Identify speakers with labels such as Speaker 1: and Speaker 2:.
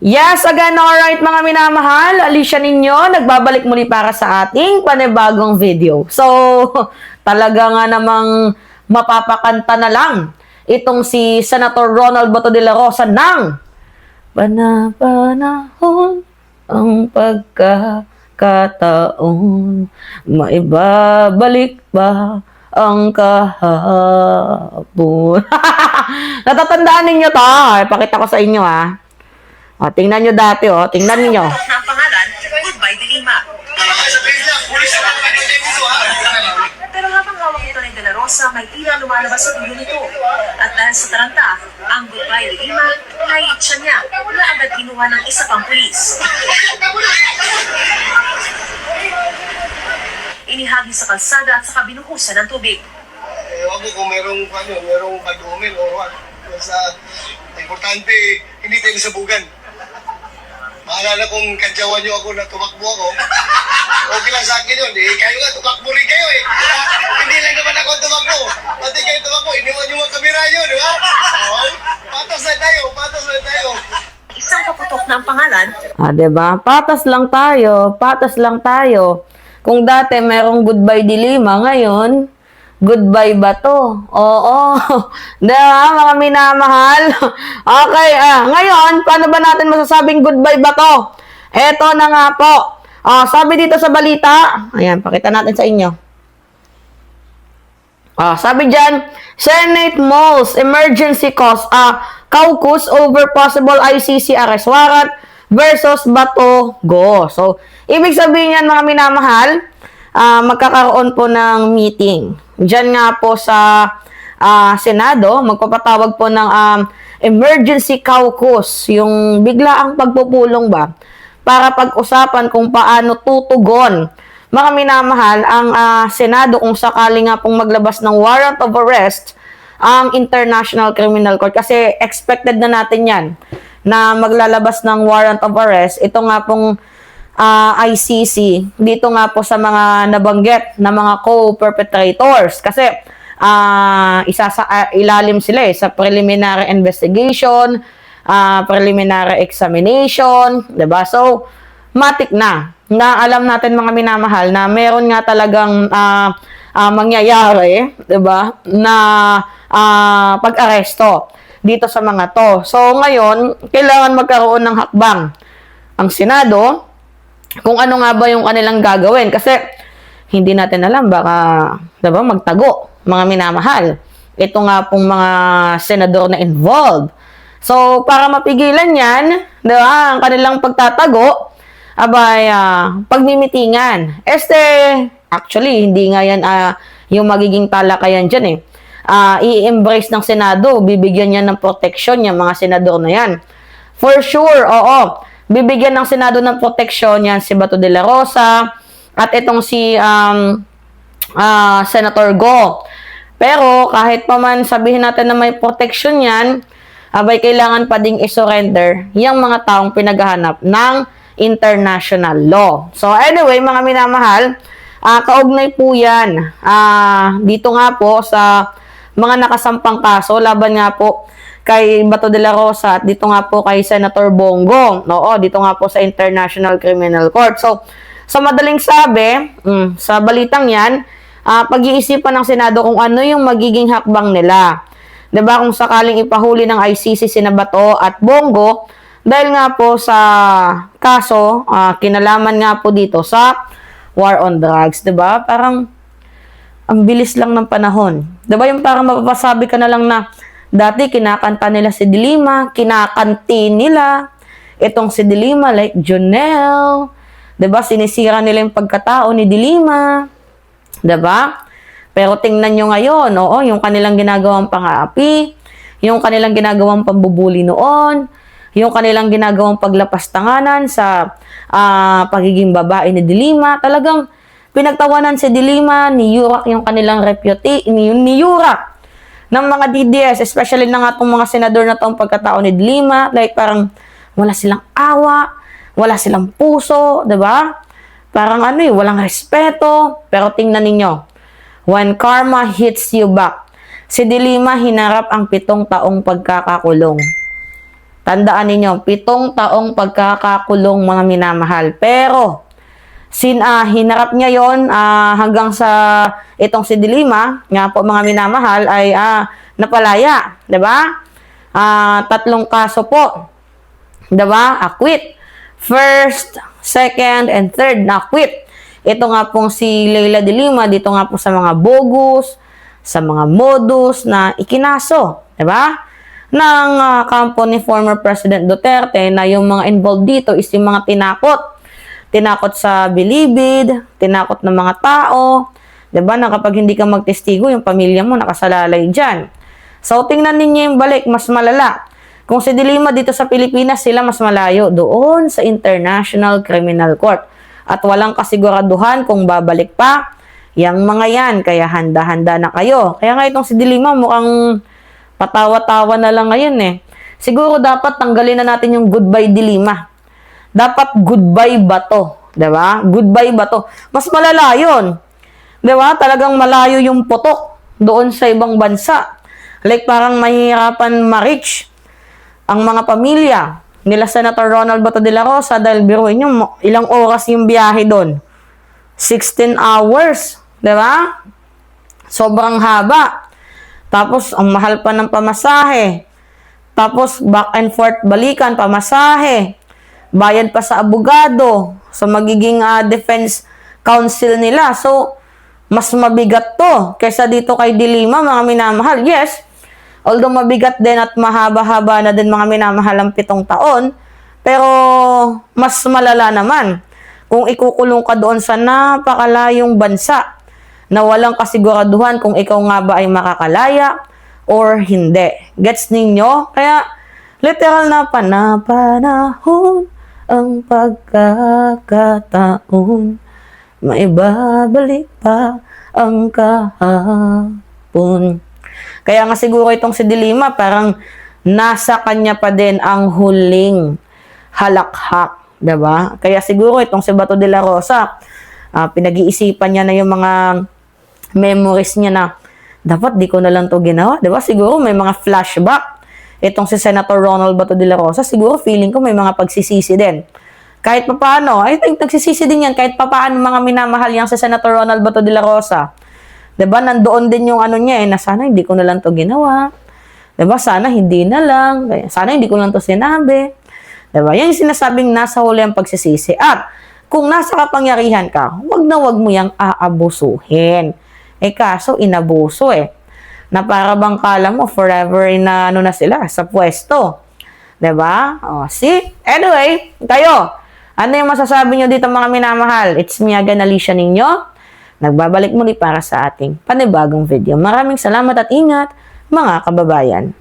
Speaker 1: Yes, again, alright mga minamahal, Alicia ninyo, nagbabalik muli para sa ating panibagong video. So, talaga nga namang mapapakanta na lang itong si Senator Ronald Bato de la Rosa ng Panapanahon ang pagkakataon, maibabalik pa ang kahapon. Natatandaan ninyo to? Ipakita ko sa inyo O, tingnan nyo dati, tingnan niyo.
Speaker 2: Ang pangalan, Goodbye Dilima. Pero habang hawak ito ni De La Rosa, may tila lumalabas sa dulo nito. At dahil sa taranta, ang Goodbye Dilima, naiit siya niya na agad kinuha ng isa pang pulis. Inihagi sa kalsada at saka binuhusan ng tubig.
Speaker 3: Ewan ko kung merong pag-umin o what. Basta, importante, hindi tayo nasabugan. Maalala kung kadyawan nyo ako na tumakbo ako, okay lang sa akin yun. Kayo nga, tumakbo rin kayo Hindi lang naman ako tumakbo. Pati kayo tumakbo, iniwan nyo mga kamera nyo, di ba? Patas na tayo.
Speaker 2: Isang paputok na ang pangalan.
Speaker 1: Diba? Patas lang tayo. Kung dati merong Goodbye Dilima, ngayon, Goodbye Bato. Oo. Diba, mga minamahal? Okay, ngayon, paano ba natin masasabing Goodbye Bato? Eto na nga po. Sabi dito sa balita, ayan, pakita natin sa inyo. Sabi dyan, Senate Malls Emergency Caucus over possible ICC arrest warrant versus Bato Go. So, ibig sabihin yan, mga minamahal, magkakaroon po ng meeting. Diyan nga po sa Senado, magpapatawag po ng emergency caucus, yung biglaang pagpupulong ba, para pag-usapan kung paano tutugon, mga minamahal, ang Senado kung sakali nga pong maglabas ng warrant of arrest ang International Criminal Court. Kasi expected na natin yan, na maglalabas ng warrant of arrest. Ito nga pong ICC dito nga po sa mga nabanggit na mga co-perpetrators kasi ilalim sila sa preliminary investigation, preliminary examination, 'di ba? So matik na alam natin, mga minamahal, na meron nga talagang mangyayari, 'di ba, na pag-aresto dito sa mga to. So ngayon, kailangan magkaroon ng hakbang ang Senado kung ano nga ba yung kanilang gagawin. Kasi hindi natin alam, baka, diba, magtago, mga minamahal. Ito nga pong mga senador na involved. So, para mapigilan yan, diba, ang kanilang pagtatago, pagmimitingan. Actually, hindi nga yan yung magiging talakayan dyan i-embrace ng Senado, bibigyan niya ng protection yung mga senador na yan. For sure, oo. Bibigyan ng Senado ng proteksyon yan si Bato de la Rosa at itong si Senator Go. Pero kahit pa man sabihin natin na may proteksyon yan, kailangan pa ding isurrender yung mga taong pinaghahanap ng international law. So anyway, mga minamahal, kaugnay po yan. Dito nga po sa mga nakasampang kaso, laban nga po kay Bato de la Rosa at dito nga po kay Senator Bongo. Oo, dito nga po sa International Criminal Court. So, sa madaling sabi, sa balitang yan, pag-iisipan ng Senado kung ano yung magiging hakbang nila. 'Di ba, kung sakaling ipahuli ng ICC sina Bato at Bongo dahil nga po sa kaso, kinalaman nga po dito sa war on drugs, 'di ba? Parang ang bilis lang ng panahon. 'Di ba, yung parang mapapasabi ka na lang na dati kinakanta nila si Dilima, kinakanti nila itong si Dilima like Jonel, 'di ba? Sinisira nila yung pagkatao ni Dilima, 'di ba? Pero tingnan nyo ngayon, yung kanilang ginagawang pang-aapi, yung kanilang ginagawang pambubuli noon, yung kanilang ginagawang paglapastanganan sa pagiging babae ni Dilima. Talagang pinagtawanan si Dilima, ni Yurak yung kanilang ni Yurak ng mga DDS, especially na nga itong mga senador na itong pagkatao ni Dilima, like parang wala silang awa, wala silang puso, 'di ba? Parang walang respeto. Pero tingnan ninyo, when karma hits you back, si Dilima hinarap ang 7 taong pagkakakulong. Tandaan ninyo, 7 taong pagkakakulong mga minamahal. Pero, hinarap niya yon hanggang sa itong si Dilima, nga po mga minamahal, ay napalaya. Diba? 3 kaso po. Diba? Acquit. First, second, and third na acquit. Ito nga pong si Leila Dilima, dito nga po sa mga bogus, sa mga modus na ikinaso. Diba? Ng kampo ni former President Duterte na yung mga involved dito is yung mga tinakot. Tinakot sa bilibid, tinakot ng mga tao. Diba? Na kapag hindi ka magtestigo, yung pamilya mo nakasalalay dyan. So, tingnan ninyo yung balik, mas malala. Kung si Dilima dito sa Pilipinas, sila mas malayo doon sa International Criminal Court. At walang kasiguraduhan kung babalik pa yung mga yan. Kaya handa-handa na kayo. Kaya nga itong si Dilima mukhang patawa-tawa na lang ngayon eh. Siguro dapat tanggalin na natin yung goodbye Dilima. Dapat goodbye bato. Diba? Goodbye bato. Mas malala yun. Diba? Talagang malayo yung putok doon sa ibang bansa. Like parang mahirapan ma-reach ang mga pamilya nila Senator Ronald Bato de la Rosa dahil biruin nyo, ilang oras yung biyahe doon? 16 hours. Diba? Sobrang haba. Tapos, ang mahal pa ng pamasahe. Tapos, back and forth balikan, pamasahe. Bayad pa sa abogado. Sa magiging defense counsel nila. So, mas mabigat to. Kaysa dito kay Dilima, mga minamahal. Yes, although mabigat din at mahaba-haba na din mga minamahal ang 7 taon. Pero, mas malala naman. Kung ikukulong ka doon sa napakalayong bansa na walang kasiguraduhan kung ikaw nga ba ay makakalaya or hindi. Gets ninyo? Kaya, literal na panahon ang pagkakataon. Maibabalik pa ang kahapon. Kaya nga siguro itong si Dilima, parang nasa kanya pa din ang huling halakhak. Diba? Kaya siguro itong si Bato de la Rosa, pinag-iisipan niya na yung mga memories niya na dapat di ko na lang to ginawa. Diba? Siguro may mga flashback. Itong si Senator Ronald Bato de la Rosa, siguro feeling ko may mga pagsisisi din. Kahit papaano, I think nagsisisi din yan kahit papaano mga minamahal yang si Senator Ronald Bato de la Rosa. Diba? Nandoon din yung ano niya na sana hindi ko na lang to ginawa. Diba? Sana hindi na lang. Sana hindi ko lang to sinabi. Diba? Yan yung sinasabing nasa huli ang pagsisisi. At kung nasa kapangyarihan ka, wag na wag mo yang aabusuhin. Kaso inabuso na para bang kala mo forever na ano na sila sa pwesto. 'Di ba? See? Anyway, kayo, ano yung masasabi nyo dito mga minamahal? It's me again, Alicia ninyo. Nagbabalik muli para sa ating panibagong video. Maraming salamat at ingat mga kababayan.